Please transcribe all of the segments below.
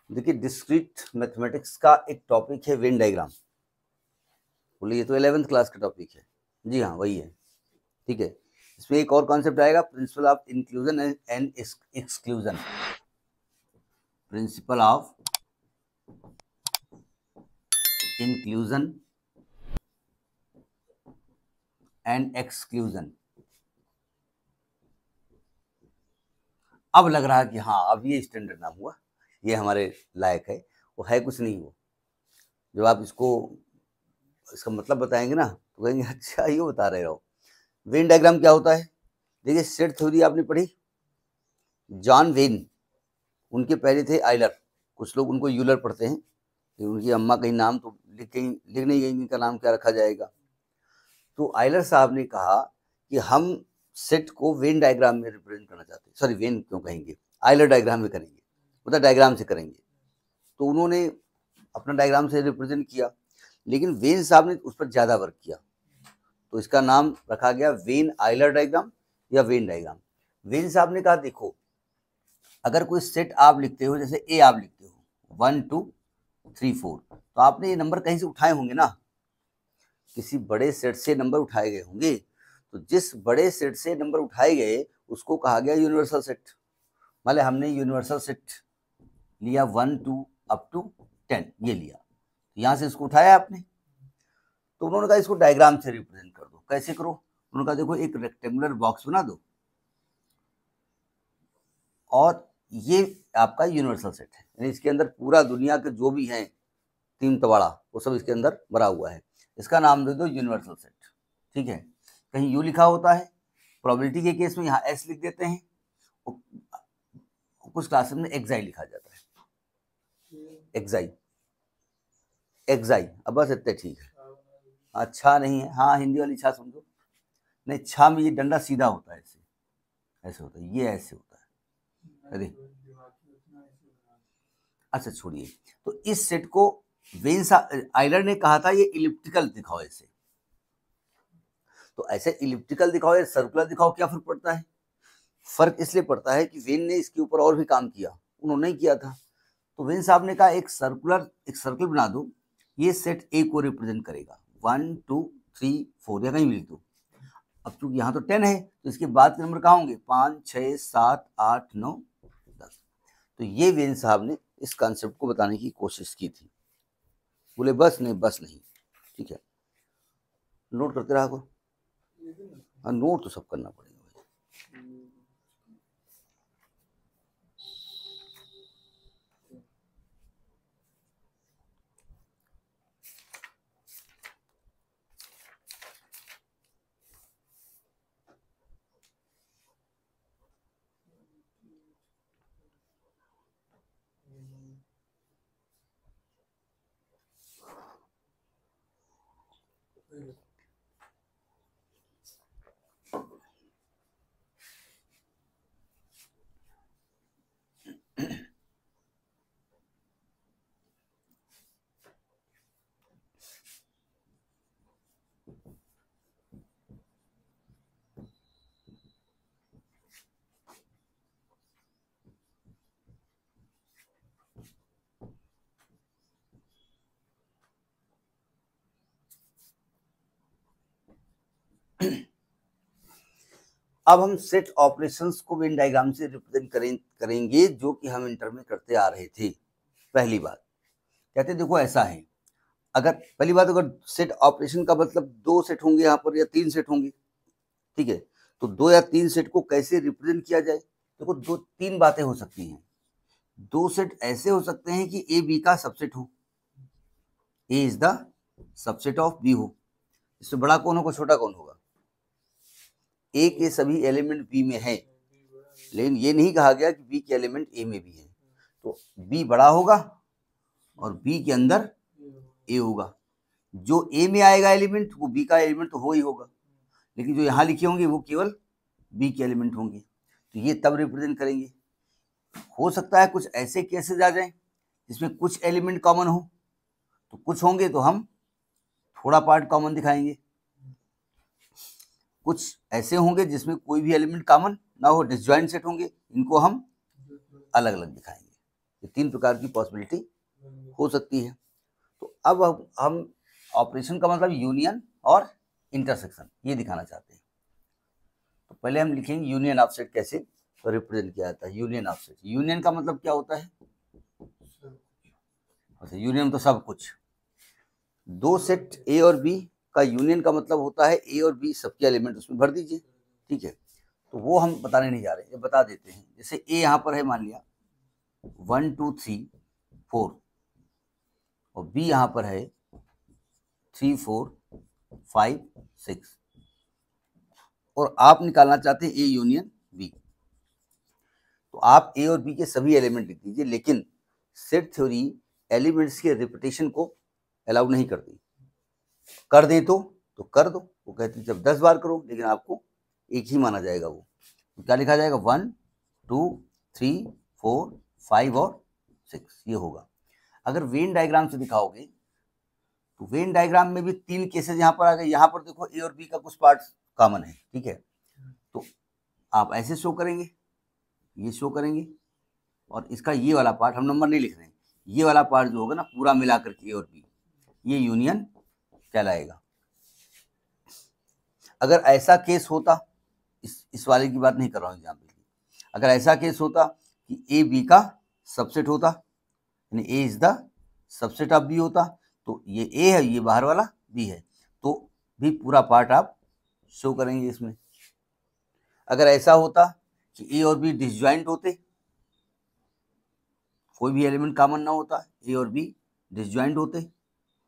देखिए discrete mathematics का एक टॉपिक है वेन डायग्राम। बोलिए, ये तो 11th क्लास का टॉपिक है। जी हाँ, वही है। ठीक है, इसमें एक और कॉन्सेप्ट आएगा, principal of inclusion and exclusion. Principal of inclusion and exclusion. अब लग रहा है कि हाँ, अब ये स्टैंडर्ड नाम हुआ, ये हमारे लायक है। वो है कुछ नहीं, वो जब आप इसका मतलब बताएंगे ना तो कहेंगे अच्छा ये बता रहे हो। वेन डायग्राम क्या होता है? देखिए, सेट थ्योरी आपने पढ़ी, जॉन वेन, उनके पहले थे आइलर। कुछ लोग उनको यूलर पढ़ते हैं, लेकिन उनकी अम्मा कहीं नाम तो लिख नहीं गई, इनका नाम क्या रखा जाएगा। तो आइलर साहब ने कहा कि हम सेट को वेन डायग्राम में रिप्रेजेंट करना चाहते हैं। सॉरी, वेन क्यों कहेंगे, आइलर डायग्राम में करेंगे, मतलब डायग्राम से करेंगे। तो उन्होंने अपना डायग्राम से रिप्रेजेंट किया, लेकिन वेन साहब ने उस पर ज़्यादा वर्क किया, तो इसका नाम रखा गया वेन आइलर डायग्राम या वेन डायग्राम। वेन साहब ने कहा देखो, अगर कोई सेट आप लिखते हो, जैसे ए आप लिखते हो 1 2 3 4, तो आपने ये नंबर कहीं से उठाए होंगे ना, किसी बड़े सेट से नंबर उठाए गए होंगे। तो जिस बड़े सेट से नंबर उठाए गए उसको कहा गया यूनिवर्सल सेट। मान लिया हमने यूनिवर्सल सेट लिया 1 2 अप टू 10, ये लिया, यहां से इसको उठाया आपने। तो उन्होंने कहा इसको डायग्राम से रिप्रेजेंट कर दो। कैसे करो? उन्होंने कहा देखो, एक रेक्टेंगुलर बॉक्स बना दो और ये आपका यूनिवर्सल सेट है, यानी इसके अंदर पूरा दुनिया के जो भी हैं तीन तबाड़ा, वो सब इसके अंदर भरा हुआ है। इसका नाम दे दो यूनिवर्सल सेट। ठीक है, कहीं यू लिखा होता है, प्रोबेबिलिटी के केस में यहाँ एस लिख देते हैं, कुछ क्लासेस में एक्साई लिखा जाता है। एक्साई, एक्साई, अब बस इतने ठीक है। अच्छा नहीं है, हाँ हिंदी वाली छा समझो। नहीं, छा में ये डंडा सीधा होता है, ऐसे ऐसे होता है, ये ऐसे होता है। अरे अच्छा छोड़िए। तो इस सेट को वेन आइलर ने कहा था ये इलिप्टिकल दिखाओ ऐसे। तो ऐसे इलिप्टिकल दिखाओ या सर्कुलर दिखाओ, क्या फर्क पड़ता है? फर्क इसलिए पड़ता है कि वेन ने इसके ऊपर और भी काम किया, उन्होंने नहीं किया था। तो वेन साहब ने कहा एक सर्कल बना दो, ये सेट ए को रिप्रेजेंट करेगा 1 2 3 4, या कहीं भी लिख दो। अब चूंकि यहाँ तो 10 है, तो इसके बाद के नंबर कहाँ होंगे? 5 6 7 8 9 10। तो ये वेन साहब ने इस कॉन्सेप्ट को बताने की कोशिश की थी। बोले बस नहीं, बस नहीं। ठीक है, नोट करते रहा को। हाँ, नोट तो सब करना पड़ेगा। अब हम सेट ऑपरेशंस को वेन डायग्राम से रिप्रेजेंट करेंगे, जो कि हम इंटर में करते आ रहे थे। पहली बात कहते देखो ऐसा है, अगर सेट ऑपरेशन का मतलब दो सेट होंगे यहाँ पर या तीन सेट होंगे। ठीक है, तो दो या तीन सेट को कैसे रिप्रेजेंट किया जाए? देखो, दो तीन बातें हो सकती हैं। दो सेट ऐसे हो सकते हैं कि ए बी का सबसेट हो, A is the subset of B हो। इससे बड़ा कौन होगा, छोटा कौन होगा? ए के सभी एलिमेंट बी में है, लेकिन ये नहीं कहा गया कि बी के एलिमेंट ए में भी है। तो बी बड़ा होगा और बी के अंदर ए होगा। जो ए में आएगा एलिमेंट, वो बी का एलिमेंट तो हो ही होगा, लेकिन जो यहाँ लिखे होंगे वो केवल बी के एलिमेंट होंगे। तो ये तब रिप्रेजेंट करेंगे। हो सकता है कुछ ऐसे केसेस आ जाए जिसमें कुछ एलिमेंट कॉमन हो, तो कुछ होंगे तो हम थोड़ा पार्ट कॉमन दिखाएंगे। कुछ ऐसे होंगे जिसमें कोई भी एलिमेंट कॉमन ना हो, डिसजॉइंट सेट होंगे, इनको हम अलग अलग दिखाएंगे। ये 3 प्रकार की पॉसिबिलिटी हो सकती है। तो अब हम ऑपरेशन का मतलब यूनियन और इंटरसेक्शन ये दिखाना चाहते हैं। तो पहले हम लिखेंगे यूनियन ऑफ सेट कैसे रिप्रेजेंट किया जाता है। यूनियन ऑफ सेट, यूनियन का मतलब क्या होता है? अच्छा, यूनियन तो सब कुछ। दो सेट ए और बी का यूनियन का मतलब होता है ए और बी सबके एलिमेंट उसमें भर दीजिए, ठीक है। तो वो हम बताने नहीं जा रहे, ये बता देते हैं। जैसे ए यहाँ पर है, मान लिया 1 2 3 4, और बी यहाँ पर है 3 4 5 6, और आप निकालना चाहते हैं ए यूनियन बी। तो आप ए और बी के सभी एलिमेंट लिख दीजिए, लेकिन सेट थ्योरी एलिमेंट्स के रिपीटेशन को अलाउ नहीं करती। कर दें तो कर दो, वो कहते हैं जब 10 बार करो, लेकिन आपको एक ही माना जाएगा। वो तो क्या लिखा जाएगा? 1 2 3 4 5 और 6 ये होगा। अगर वेन डायग्राम से दिखाओगे तो वेन डायग्राम में भी 3 केसेस यहाँ पर आ गए। यहाँ पर देखो ए और बी का कुछ पार्ट कॉमन है, ठीक है। तो आप ऐसे शो करेंगे, ये शो करेंगे, और इसका ये वाला पार्ट हम नंबर नहीं लिख रहे हैं, ये वाला पार्ट जो होगा ना पूरा मिलाकर के ए और बी, ये यूनियन कहलाएगा। अगर ऐसा केस होता, इस वाले की बात नहीं कर रहा हूँ एग्जाम्पल की, अगर ऐसा केस होता कि ए बी का सबसेट होता, यानी A is the subset of B होता, तो ये ए है, ये बाहर वाला बी है, तो भी पूरा पार्ट आप शो करेंगे इसमें। अगर ऐसा होता कि ए और बी डिसजॉइंट होते, कोई भी एलिमेंट कॉमन ना होता, ए और बी डिसजॉइंट होते,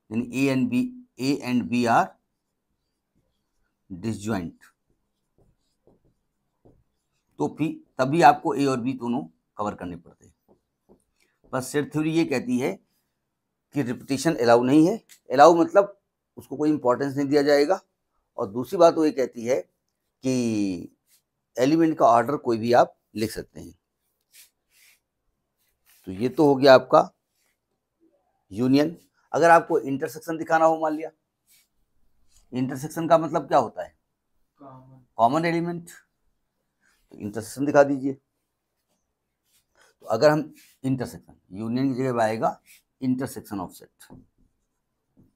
यानी A and B are disjoint, तो फिर तभी आपको ए और बी दोनों कवर करने पड़ते हैं। बस सेट थ्योरी ये कहती है कि रिपीटिशन अलाउ नहीं है। अलाउ मतलब उसको कोई इंपॉर्टेंस नहीं दिया जाएगा। और दूसरी बात वो ये कहती है कि एलिमेंट का ऑर्डर कोई भी आप लिख सकते हैं। तो ये तो हो गया आपका यूनियन। अगर आपको इंटरसेक्शन दिखाना हो, मान लिया, इंटरसेक्शन का मतलब क्या होता है? Common element. तो इंटरसेक्शन दिखा दीजिए। तो अगर हम इंटरसेक्शन, यूनियन की जगह आएगा intersection of set,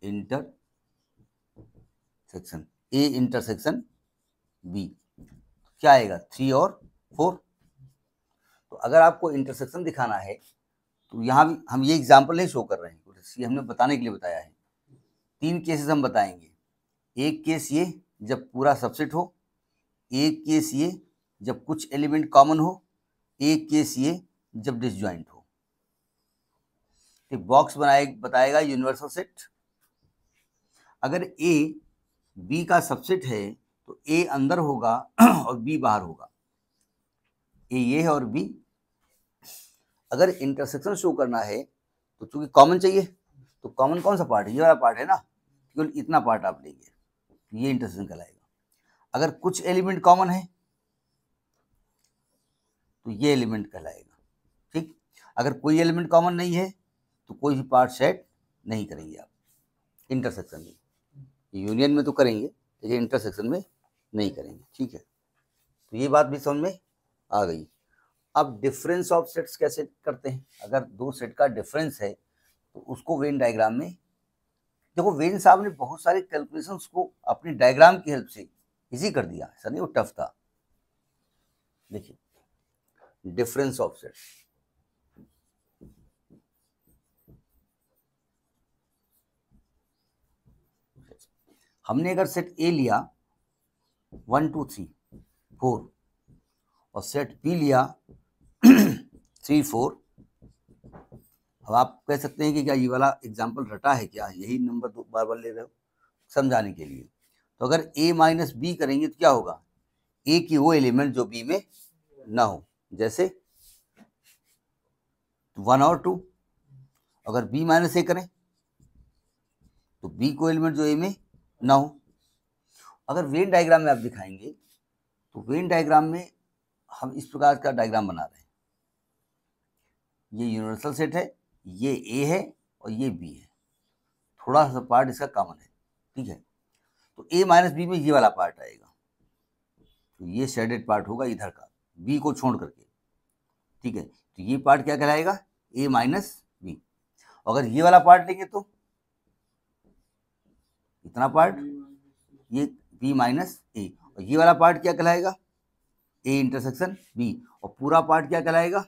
intersection A intersection B, क्या आएगा? 3 और 4। तो अगर आपको इंटरसेक्शन दिखाना है तो यहाँ भी हम ये एग्जाम्पल नहीं शो कर रहे हैं, ये हमने बताने के लिए बताया है। 3 केसेस हम बताएंगे। एक केस ये जब पूरा सबसेट हो, एक केस ये जब कुछ एलिमेंट कॉमन हो, एक केस ये जब डिसजॉइंट हो। एक बॉक्स बताएगा यूनिवर्सल सेट। अगर ए बी का सबसेट है तो ए अंदर होगा और बी बाहर होगा। ए ये है और बी। अगर इंटरसेक्शन शो करना है तो चूंकि कॉमन चाहिए, तो कॉमन कौन सा पार्ट है? ये वाला पार्ट है ना, केवल इतना पार्ट आप लेंगे, ये इंटरसेक्शन कहलाएगा। अगर कुछ एलिमेंट कॉमन है तो ये एलिमेंट कहलाएगा, ठीक। अगर कोई एलिमेंट कॉमन नहीं है तो कोई भी पार्ट सेट नहीं करेंगे आप इंटरसेक्शन में। यूनियन में तो करेंगे, लेकिन इंटरसेक्शन में नहीं करेंगे, ठीक है। तो ये बात भी समझ में आ गई। अब डिफरेंस ऑफ सेट्स कैसे करते हैं? अगर दो सेट का डिफरेंस है तो उसको वेन डायग्राम में, देखो वेन साहब ने बहुत सारे कैलकुलेशंस को अपनी डायग्राम की हेल्प से इजी कर दिया, ऐसा नहीं वो टफ था। देखिए डिफरेंस ऑफ सेट्स, हमने अगर सेट ए लिया 1 2 3 4 और सेट बी लिया 3 4, अब आप कह सकते हैं कि क्या ये वाला एग्जाम्पल रटा है क्या, यही नंबर दो बार बार ले रहे हो समझाने के लिए। तो अगर a माइनस बी करेंगे तो क्या होगा? a की वो एलिमेंट जो b में ना हो, जैसे 1 और 2। अगर b माइनस ए करें तो b को एलिमेंट जो a में ना हो। अगर वेन डायग्राम में आप दिखाएंगे तो वेन डायग्राम में हम इस प्रकार का डायग्राम बना रहे हैं। ये यूनिवर्सल सेट है, ये ए है और ये बी है, थोड़ा सा पार्ट इसका कॉमन है, ठीक है। तो ए माइनस बी में ये वाला पार्ट आएगा, तो ये शेडेड पार्ट होगा इधर का, बी को छोड़ करके, ठीक है। तो ये पार्ट क्या कहलाएगा? ए माइनस बी। अगर ये वाला पार्ट लेंगे तो इतना पार्ट ये बी माइनस ए, और ये वाला पार्ट क्या कहलाएगा, ए इंटरसेक्शन बी, और पूरा पार्ट क्या कहलाएगा,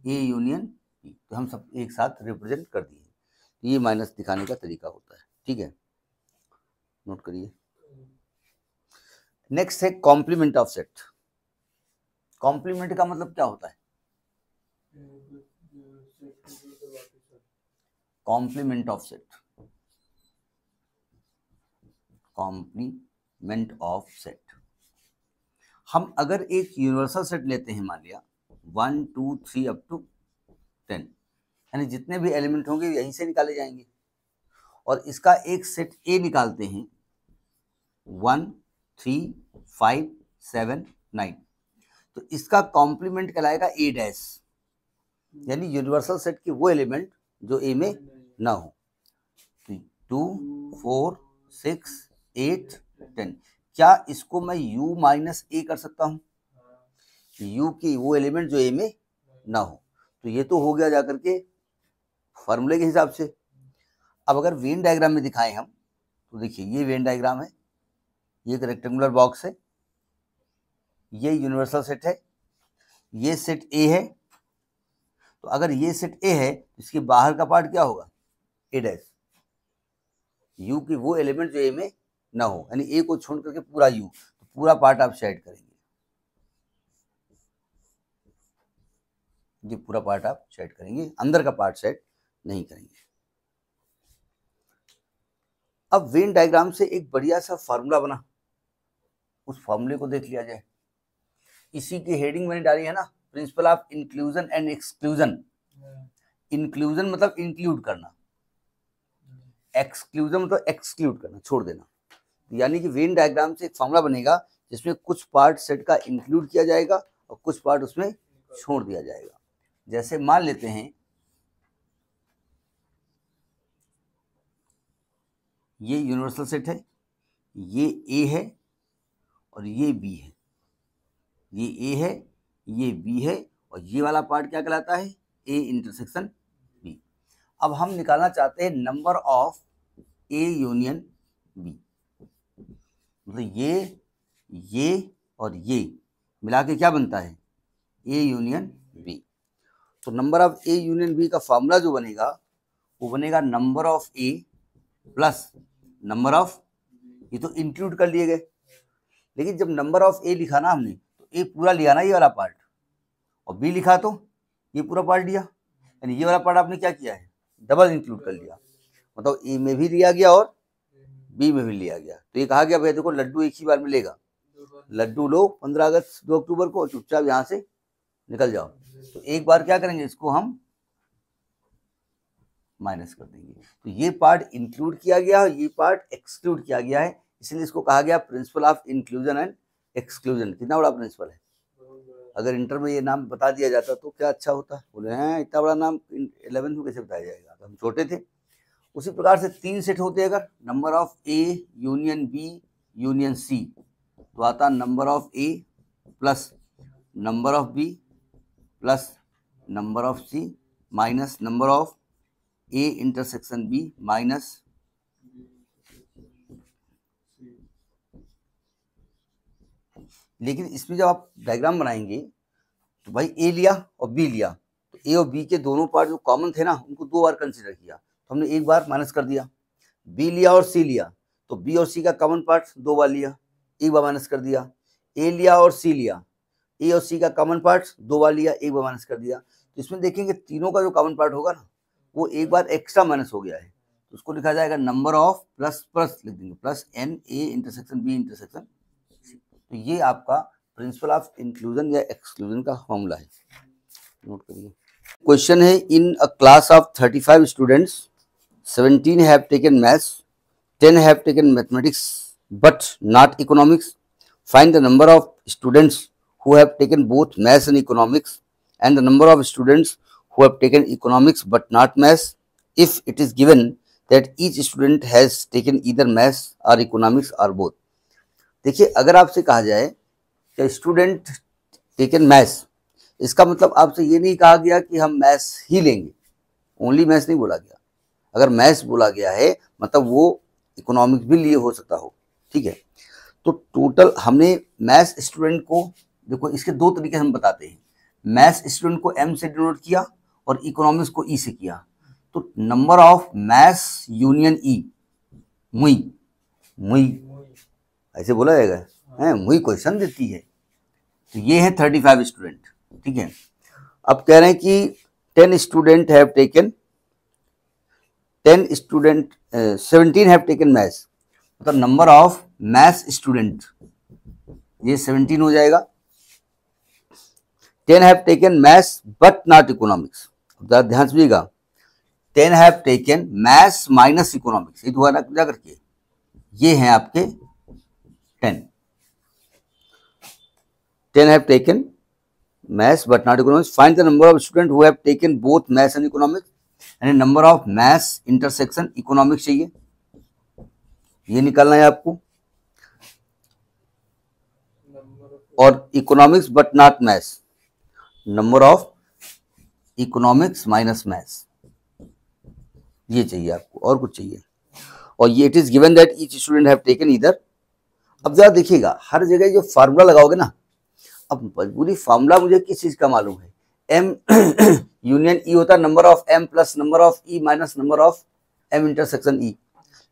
ए यूनियन बी। तो हम सब एक साथ रिप्रेजेंट कर दिए। ये माइनस दिखाने का तरीका होता है, ठीक है, नोट करिए। नेक्स्ट है कॉम्प्लीमेंट ऑफ सेट। कॉम्प्लीमेंट का मतलब क्या होता है, complement of set, complement of set. हम अगर एक यूनिवर्सल सेट लेते हैं, मान लिया 1 2 3 अप टू 10, यानी जितने भी एलिमेंट होंगे यहीं से निकाले जाएंगे, और इसका एक सेट ए निकालते हैं 1 3 5 7 9, तो इसका कॉम्प्लीमेंट कहलाएगा ए डैश, यानी यूनिवर्सल सेट के वो एलिमेंट जो ए में ना हो। 2 4 6 8 10, क्या इसको मैं u माइनस ए कर सकता हूँ, u की वो एलिमेंट जो ए में ना हो। तो ये तो हो गया जाकर के फॉर्मूले के हिसाब से। अब अगर वेन डायग्राम में दिखाएं हम, तो देखिए ये वेन डायग्राम है, ये एक रेक्टेंगुलर बॉक्स है, ये यूनिवर्सल सेट है, ये सेट ए है। तो अगर ये सेट ए है, इसके बाहर का पार्ट क्या होगा, ए डैश, यू की वो एलिमेंट जो ए में ना हो, यानी ए को छोड़ करके पूरा यू, तो पूरा पार्ट आप सेट करेंगे, ये पूरा पार्ट आप सेट करेंगे, अंदर का पार्ट सेट नहीं करेंगे। अब वेन डायग्राम से एक बढ़िया सा फार्मूला बना, उस फार्मूले को देख लिया जाए। इसी की हेडिंग मैंने डाली है ना, principal of inclusion and exclusion. Inclusion मतलब इंक्लूड करना, एक्सक्लूजन मतलब एक्सक्लूड करना, छोड़ देना। यानी कि वेन डायग्राम से एक फार्मूला बनेगा जिसमें कुछ पार्ट सेट का इंक्लूड किया जाएगा और कुछ पार्ट उसमें छोड़ दिया जाएगा। जैसे मान लेते हैं ये यूनिवर्सल सेट है, ये ए है और ये बी है, ये ए है, ये बी है, और ये वाला पार्ट क्या कहलाता है, ए इंटरसेक्शन बी। अब हम निकालना चाहते हैं number of A union B, मतलब ये और ये मिला के क्या बनता है, ए यूनियन बी। तो number of A union B का फॉर्मूला जो बनेगा वो बनेगा number of A plus number of, ये तो इंक्लूड कर लिए गए, लेकिन जब नंबर ऑफ ए लिखा ना हमने, तो ए पूरा लिया ना ये वाला पार्ट, और बी लिखा तो ये पूरा पार्ट लिया, यानी ये वाला पार्ट आपने क्या किया है, डबल इंक्लूड कर लिया, मतलब ए में भी लिया गया और बी में भी लिया गया। तो ये कहा गया भाई देखो लड्डू एक ही बार में लेगा, लड्डू लो 15 अगस्त 2 अक्टूबर को, चुपचाप यहाँ से निकल जाओ। तो एक बार क्या करेंगे, इसको हम माइनस कर देंगे। तो ये पार्ट इंक्लूड किया गया और ये पार्ट एक्सक्लूड किया गया है, इसलिए इसको कहा गया principal of inclusion and exclusion. कितना बड़ा प्रिंसिपल है, अगर इंटर में ये नाम बता दिया जाता तो क्या अच्छा होता। बोले हैं इतना बड़ा नाम 11th में कैसे बताया जाएगा, तो हम छोटे थे। उसी प्रकार से 3 सेट होते हैं, अगर number of A union B union C, तो आता number of A plus number of B plus number of C minus number of A intersection B minus लेकिन इसमें जब आप डायग्राम बनाएंगे तो भाई ए लिया और बी लिया, तो ए और बी के दोनों पार्ट जो कॉमन थे ना उनको 2 बार कंसीडर किया, तो हमने एक बार माइनस कर दिया। बी लिया और सी लिया, तो बी और सी का कॉमन पार्ट 2 बार लिया, एक बार माइनस कर दिया। ए लिया और सी लिया, ए और सी का कॉमन पार्ट 2 बार लिया, एक बार माइनस कर दिया। तो इसमें देखेंगे तीनों का जो कॉमन पार्ट होगा ना वो एक बार एक्स्ट्रा माइनस हो गया है, तो उसको लिखा जाएगा नंबर ऑफ प्लस प्लस लिख देंगे plus n A intersection B intersection C. तो ये आपका प्रिंसिपल ऑफ इंक्लूजन या एक्सक्लूजन का फॉर्मूला है, नोट करिए। क्वेश्चन है, in a class of 35 students 17 have taken maths, 10 have taken mathematics but not economics. Find the number of students who have taken both maths and economics and the number of students who have taken economics but not maths if it is given that each student has taken either maths or economics or both। देखिए अगर आपसे कहा जाए कि student taken maths, इसका मतलब आपसे ये नहीं कहा गया कि हम मैथ्स ही लेंगे, ओनली मैथ्स नहीं बोला गया। अगर मैथ्स बोला गया है मतलब वो इकोनॉमिक्स भी लिए हो सकता हो, ठीक है। तो टोटल हमने मैथ्स स्टूडेंट को, देखो इसके दो तरीके हम बताते हैं, मैथ्स स्टूडेंट को एम से डिनोट किया और इकोनॉमिक्स को ई से किया। तो नंबर ऑफ मैथ्स यूनियन ई, मुई मुई ऐसे बोला जाएगा है, मुई क्वेश्चन देती है। तो ये है 35 स्टूडेंट, ठीक है। अब कह रहे हैं कि 10 student have taken 10 student 17 have taken maths, मतलब नंबर ऑफ मैथ्स स्टूडेंट ये 17 हो जाएगा। 10 have taken maths but not economics, ध्यान सुनिएगा, 10 have taken maths minus economics, ये दोबारा क्या करके ये हैं आपके 10 have taken maths but not economics. Find the number of students who have taken both maths and economics and number of maths intersection economics चाहिए, ये निकालना है आपको। और economics but not maths, number of economics minus maths, ये चाहिए आपको, और कुछ चाहिए। और ये it is given that each student have taken either. अब जरा देखिएगा हर जगह जो फार्मूला लगाओगे ना, अब पूरी फार्मूला मुझे किस चीज का मालूम है, एम यूनियन ई होता है number of M plus number of E minus number of M intersection E,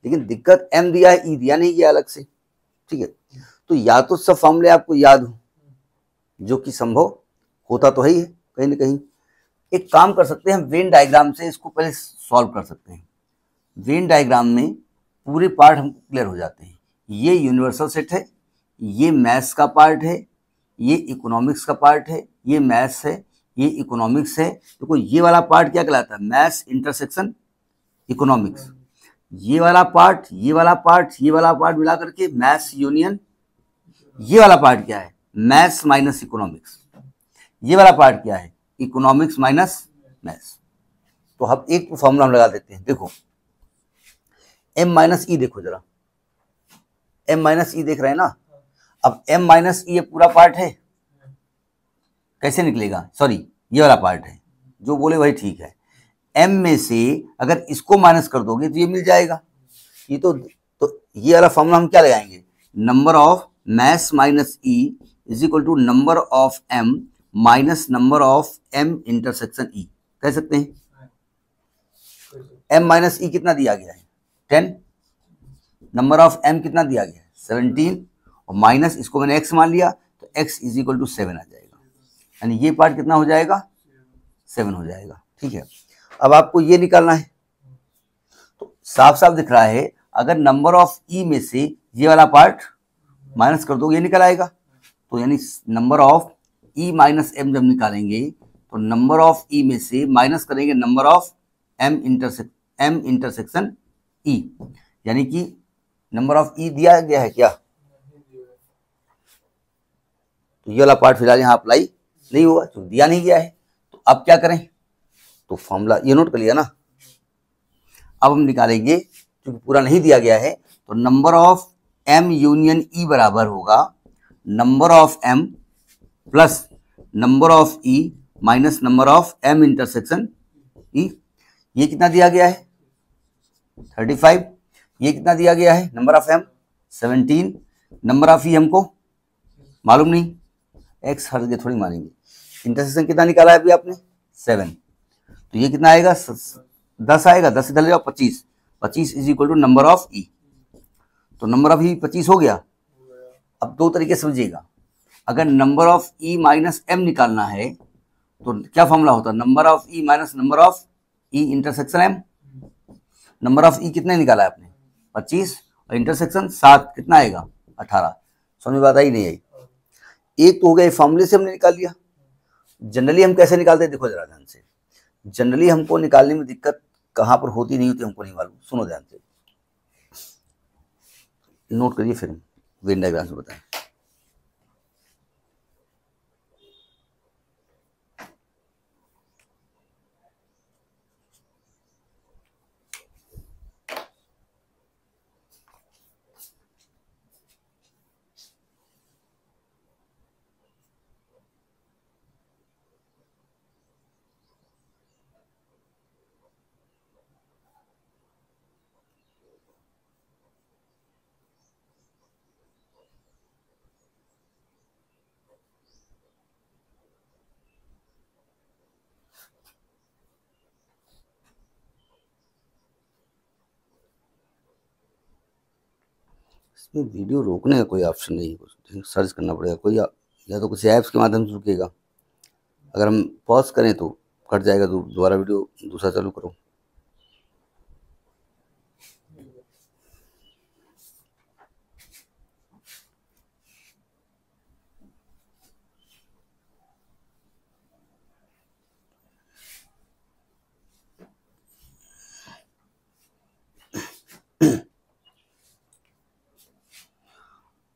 लेकिन दिक्कत एम दिया है ई दिया नहीं गया अलग से, ठीक है। तो या तो सब फार्मूले आपको याद हो, जो कि संभव होता तो है ही है कहीं ना कहीं। एक काम कर सकते हैं, हम वेन डायग्राम से इसको पहले सॉल्व कर सकते हैं। वेन डायग्राम में पूरे पार्ट हम क्लियर हो जाते हैं। ये यूनिवर्सल सेट है, ये मैथ्स का पार्ट है, ये इकोनॉमिक्स का पार्ट है, ये मैथ्स है, ये इकोनॉमिक्स है। देखो ये वाला पार्ट क्या कहलाता है, मैथ्स इंटरसेक्शन इकोनॉमिक्स। ये वाला पार्ट, ये वाला पार्ट, ये वाला पार्ट मिला करके मैथ्स यूनियन। ये वाला पार्ट क्या है, मैथ्स माइनस इकोनॉमिक्स। ये वाला पार्ट क्या है, इकोनॉमिक्स माइनस मैथ्स। तो हम एक फॉर्मूला हम लगा देते हैं, देखो एम माइनस ई, देखो जरा एम माइनस ई देख रहे हैं ना। अब m माइनस ई ये पूरा पार्ट है, कैसे निकलेगा, सॉरी ये वाला पार्ट है, जो बोले वही ठीक है। m में से अगर इसको माइनस कर दोगे तो ये मिल जाएगा। ये तो ये वाला फॉर्मूला हम क्या लगाएंगे, number of maths minus E is equal to number of m minus number of m intersection E, कह सकते हैं। m माइनस ई कितना दिया गया है 10, नंबर ऑफ m कितना दिया गया है 17, और माइनस इसको मैंने x मान लिया तो x इज इक्वल टू 7 आ जाएगा, यानी ये पार्ट कितना हो जाएगा 7 हो जाएगा, ठीक है। अब आपको ये निकालना है, तो साफ साफ दिख रहा है अगर नंबर ऑफ ई में से ये वाला पार्ट माइनस कर दोगे ये निकल आएगा। तो यानी number of E minus M जब निकालेंगे तो नंबर ऑफ ई में से माइनस करेंगे number of M intersection E, यानी कि नंबर ऑफ ई दिया गया है क्या, तो ये वाला पार्ट फिलहाल यहाँ अप्लाई नहीं हुआ, तो दिया नहीं गया है। तो अब क्या करें, तो फॉर्मूला ये नोट कर लिया ना। अब हम निकालेंगे, क्योंकि पूरा नहीं दिया गया है, तो number of m union e बराबर होगा number of m plus number of e minus number of m intersection e। ये कितना दिया गया है 35, ये कितना दिया गया है number of m 17, number of e हमको मालूम नहीं, x हर जगह थोड़ी मानेंगे। इंटरसेक्शन कितना निकाला है अभी आपने 7, तो ये कितना आएगा 10 आएगा, 10 इधर ले जाओ 25, 25 is equal to number of E. तो नंबर ऑफ ई 25 हो गया। अब दो तरीके समझिएगा, अगर number of E minus M निकालना है तो क्या फॉर्मूला होता है, number of E minus number of E intersection M. Number of E कितने निकाला है आपने 25, और इंटरसेक्शन 7 कितना आएगा 18। समझ बात आई नहीं आई, एक तो हो गया फॉर्मूले से हमने निकाल लिया। जनरली हम कैसे निकालते हैं, देखो जरा ध्यान से, जनरली हमको निकालने में दिक्कत कहाँ पर होती नहीं होती हमको नहीं मालूम, सुनो ध्यान से, नोट करिए फिर वेन डायग्राम से बताएं। इसमें वीडियो रोकने का कोई ऑप्शन नहीं है, कुछ सर्च करना पड़ेगा कोई, या तो किसी ऐप्स के माध्यम से रुकेगा। अगर हम पॉज करें तो कट जाएगा, तो दोबारा वीडियो दूसरा चालू करो।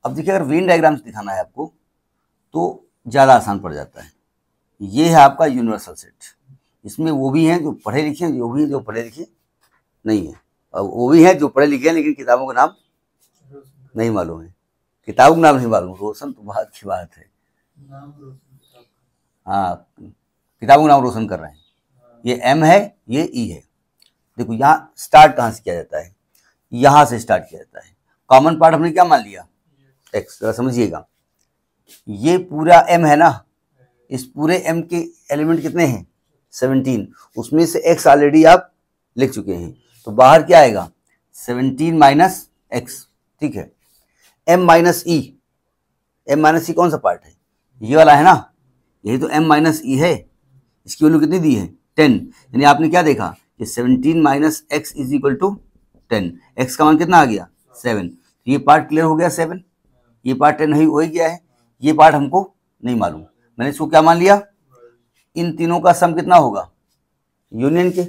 अब देखिए, अगर वेन डायग्राम्स दिखाना है आपको तो ज़्यादा आसान पड़ जाता है। ये है आपका यूनिवर्सल सेट, इसमें वो भी हैं जो पढ़े लिखे हैं, वो भी हैं जो पढ़े लिखे नहीं है, और वो भी हैं जो पढ़े लिखे हैं लेकिन किताबों का नाम नहीं मालूम है। किताबों का नाम नहीं मालूम, रोशन तो बात की बात है। हाँ, किताबों का नाम रोशन कर रहे हैं। ये एम है, ये ई है। देखो यहाँ स्टार्ट कहाँ से किया जाता है, यहाँ से स्टार्ट किया जाता है। कॉमन पार्ट हमने क्या मान लिया, एक्स। जरा समझिएगा, ये पूरा एम है ना, इस पूरे एम के एलिमेंट कितने हैं, 17। उसमें से एक्स ऑलरेडी आप लिख चुके हैं, तो बाहर क्या आएगा, 17 माइनस एक्स। ठीक है, एम माइनस ई, एम माइनस ई कौन सा पार्ट है, ये वाला है ना, यही तो एम माइनस ई है। इसकी वैल्यू कितनी दी है, 10। यानी आपने क्या देखा कि 17 minus X is equal to 10। X का मान कितना आ गया, 7। ये पार्ट क्लियर हो गया 7, ये पार्ट 10 नहीं हो ही गया है, ये पार्ट हमको नहीं मालूम। मैंने इसको क्या मान लिया, इन तीनों का सम कितना होगा, यूनियन के।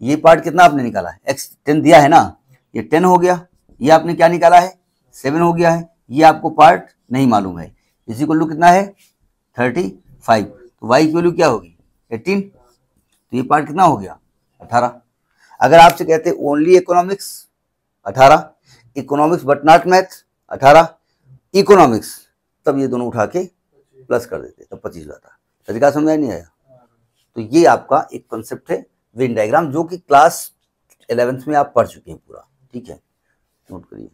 ये पार्ट कितना आपने निकाला है, एक्स 10 दिया है ना, ये 10 हो गया। ये आपने क्या निकाला है, 7 हो गया है। ये आपको पार्ट नहीं मालूम है। इसी को कितना है, 35। तो वाई की वैल्यू क्या होगी, 18। तो ये पार्ट कितना हो गया, 18। अगर आपसे कहते only economics 18, economics but not math 18, economics, तब ये दोनों उठा के प्लस कर देते, तब 25 आता। तरीका समझ नहीं आया। तो ये आपका एक कॉन्सेप्ट है वेन डायग्राम, जो कि क्लास 11th में आप पढ़ चुके हैं पूरा। ठीक है, नोट करिए।